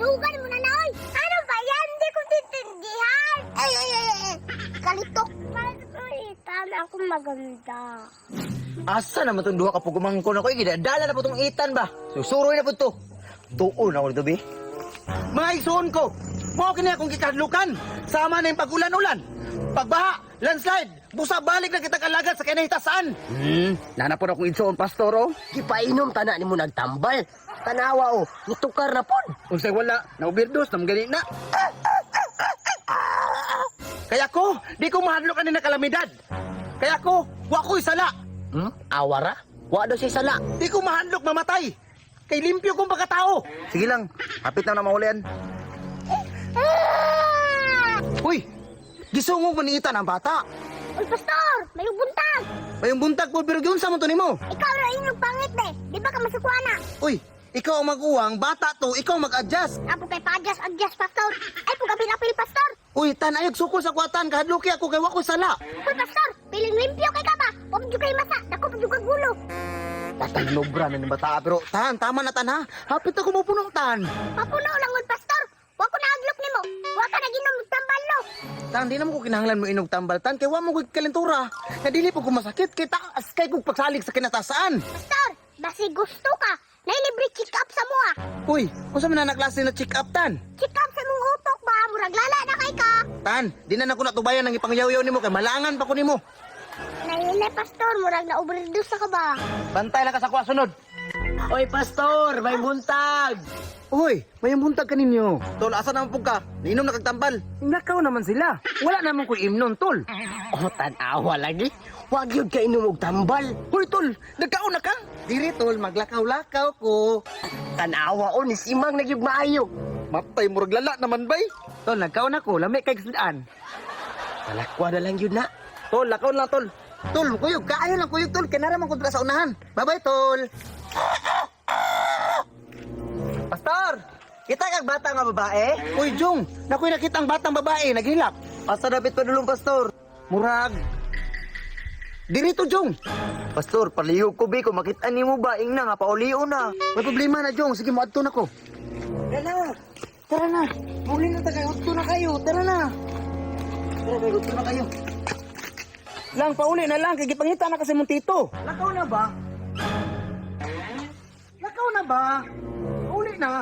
Sugan mo na na, oy! Ano ba yan? Hindi ko titindihan! Ay! Kalitok! Itan, ako maganda. Asa naman itong duha ka pugumangkon ako? Gidadala na po itong itan ba? Susuroy na po ito. Tuon ako nito, bi. Mga isuon ko, mo kini akong kikadlukan. Sama na yung pag-ulan-ulan. Pagbaha, landslide, busa balik na kita kalagat sa kinahitasan. Nanapon akong isuon, pastor, oh. Ipainom tana ni mo nagtambal. Tanawa, oh. Nitukar na pon. Unsay wala, na-overdose, namgani na. Kaya ko, di ko mahadlok ani na kalamidad. Kaya ko, wa ko'y sala. Awara? Wa daw siya sala. Di ko mahadlok mamatay. Kay limpyo kong pagkatao. Sige lang, hapit na mahulian. Uy, gisungog man ni itan ang bata. Uy, pastor! May buntag! Mayong buntag po, pero giyon sa mo to nimo. Ikaw na inyong pangit, be! Di ba ka masukwana? Uy, ikaw ang mag-uwang, bata to, ikaw mag-adjust. Apo kay pa-adjust, pastor! Ay, kung kapil-apil, pastor! Uy, tan, ayag sukol sa kuwatan, kahadloki ako kay wa ko'y sala. Uy, pastor! Piling limpyo kay ka ba? Huwag nyo kayo masa! Dako pa juga gulo! Tatanobra na ni bata, pero tan, tama na tan ha. Hapit ako mo punong tan. Papuno lang, uy, pastor! Huwag ko nahaglok ni mo! Huwag ka naginom tambal, no! Tan, di naman ko kinahanglan mo inog tambal, tan, kay wa mo ko'y kalentura. Nadili po ko masakit, kay taas kay kong pagsalig sa kinatasaan. Pastor! Basi gusto ka! Nailibre check up sa mo, ah! Uy, kung sa mga naklase na check up, tan. Check up sa mong utok ba? Murag lala na kay ka! Tan, di na ako natubayan ng ipangyaw-yaw nimo kay malangan pa ko nimo. Nailay, pastor! Murag na overdose ka ba? Bantay lang ka sa kuha sunod. Oy, pastor! May buntag! Uy, may buntag ka ninyo. Tol, asa naman po ka? Nainom na kagtambal. Nakaw naman sila. Wala naman ko imnon, tol. Oh, tanawa lagi. Wag yun ka inom og tambal. Uy, tol, nagkaon na ka? Diri, tol, maglakaw-lakaw ko. Tanawa, oh, ni Simang nagyug maayo. Matay, murag lala naman bay. Tol, nagkaon ako, lami kay kasidaan. Palakwa na lang yun na. Tol, lakaw lang, tol. Tol, kuyog, kaayo lang kuyog, tol. Kinaraman ko sa unahan. Bye-bye, tol. Pastor! Kita kag bata nga babae? Uy, Jong! Nakoy nakita ang batang babae, naghilak. Asa dapat pa dulong, Pastor? Murag. Dirito, Jong! Pastor, palihog ko, bi, kung makita ni mo ba, ing na nga, pauliw na. May problema na, Jong. Sige, maadto na ko. Tara na! Tara na! Muli na tayo. Udto na kayo. Tara na! Tara na, udto na kayo. Lang, pauli na lang. Kagipangita na kasi mong tito. Lakaw na ba? Lakaw na ba? Uli na.